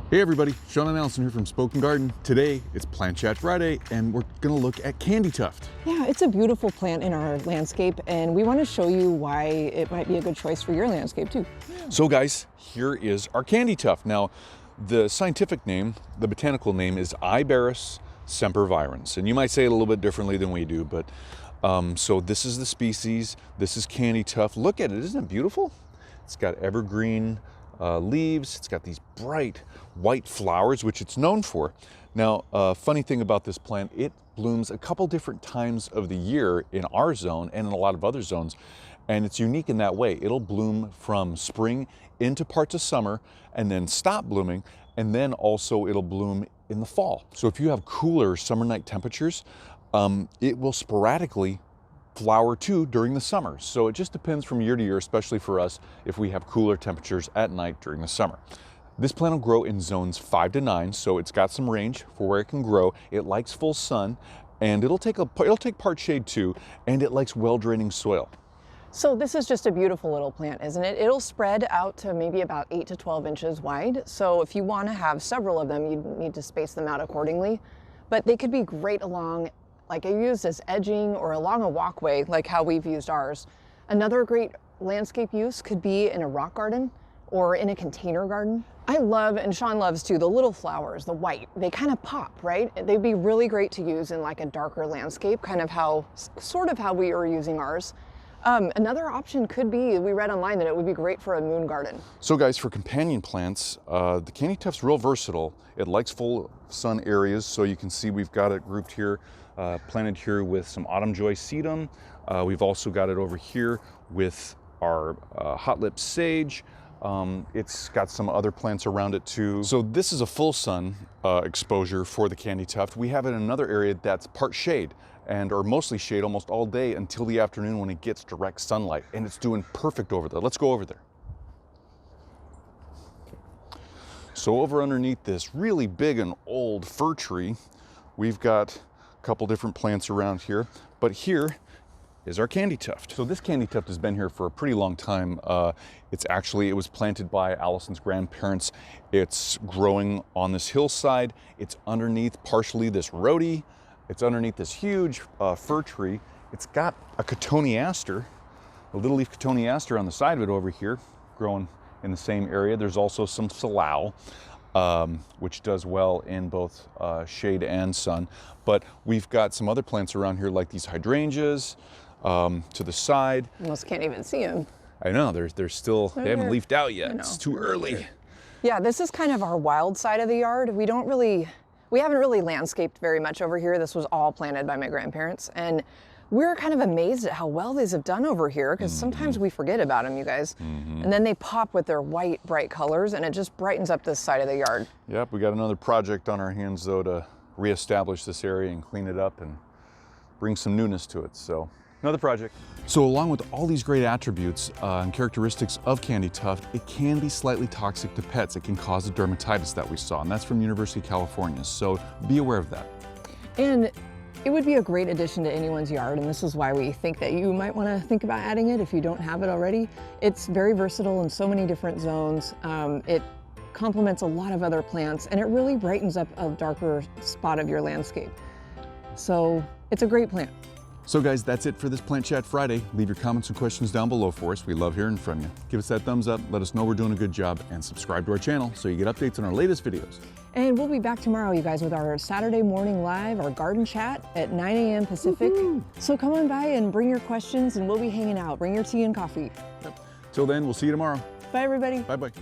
Hey everybody, Sean and Allison here from Spoken Garden. Today it's Plant Chat Friday and we're gonna look at Candytuft. Yeah, it's a beautiful plant in our landscape and we want to show you why it might be a good choice for your landscape too. So guys, here is our Candytuft. Now, the scientific name, the botanical name is Iberis sempervirens. And you might say it a little bit differently than we do, but so this is the species, this is Candytuft. Look at it, isn't it beautiful? It's got evergreen leaves, it's got these bright white flowers, which it's known for. Now, funny thing about this plant, it blooms a couple different times of the year in our zone and in a lot of other zones. And it's unique in that way. It'll bloom from spring into parts of summer and then stop blooming. And then also it'll bloom in the fall. So if you have cooler summer night temperatures, it will sporadically flower too during the summer. So it just depends from year to year, especially for us if we have cooler temperatures at night during the summer. This plant will grow in zones 5 to 9, so it's got some range for where it can grow. It likes full sun, and it'll take part shade too, and it likes well-draining soil. So this is just a beautiful little plant, isn't it? It'll spread out to maybe about 8 to 12 inches wide. So if you want to have several of them, you need to space them out accordingly. But they could be great along, like I used as edging or along a walkway, like how we've used ours. Another great landscape use could be in a rock garden or in a container garden. I love, and Sean loves too, the little flowers, the white. They kind of pop, right? They'd be really great to use in like a darker landscape, sort of how we are using ours. Another option could be, we read online that it would be great for a moon garden. So guys, for companion plants, the Candytuft's real versatile. It likes full sun areas, so you can see we've got it grouped here, planted here with some autumn joy sedum. We've also got it over here with our hot lip sage. It's got some other plants around it too. So this is a full sun exposure for the Candytuft. We have it in another area that's part shade or mostly shade almost all day until the afternoon when it gets direct sunlight, and it's doing perfect over there. Let's go over there. So over underneath this really big and old fir tree, we've got a couple different plants around here, but here is our Candytuft. So this Candytuft has been here for a pretty long time. It was planted by Allison's grandparents. It's growing on this hillside. It's underneath partially this rhodie. It's underneath this huge fir tree. It's got a cotoneaster, a little leaf cotoneaster on the side of it over here, growing in the same area. There's also some salal, which does well in both shade and sun. But we've got some other plants around here like these hydrangeas to the side. Almost can't even see them. I know, they're still, they haven't leafed out yet. It's too early. Yeah, this is kind of our wild side of the yard. We haven't really landscaped very much over here. This was all planted by my grandparents. And we're kind of amazed at how well these have done over here, because sometimes we forget about them, you guys. And then they pop with their white, bright colors, and it just brightens up this side of the yard. Yep, we got another project on our hands though to reestablish this area and clean it up and bring some newness to it. So another project. So along with all these great attributes and characteristics of Candytuft, it can be slightly toxic to pets. It can cause the dermatitis that we saw, and that's from University of California. So be aware of that. And it would be a great addition to anyone's yard, and this is why we think that you might want to think about adding it if you don't have it already. It's very versatile in so many different zones. It complements a lot of other plants, and it really brightens up a darker spot of your landscape. So it's a great plant. So guys, that's it for this Plant Chat Friday. Leave your comments and questions down below for us. We love hearing from you. Give us that thumbs up, let us know we're doing a good job, and subscribe to our channel so you get updates on our latest videos. And we'll be back tomorrow, you guys, with our Saturday morning live, our garden chat at 9 a.m. Pacific. So come on by and bring your questions, and we'll be hanging out. Bring your tea and coffee. Till then, we'll see you tomorrow. Bye, everybody. Bye-bye.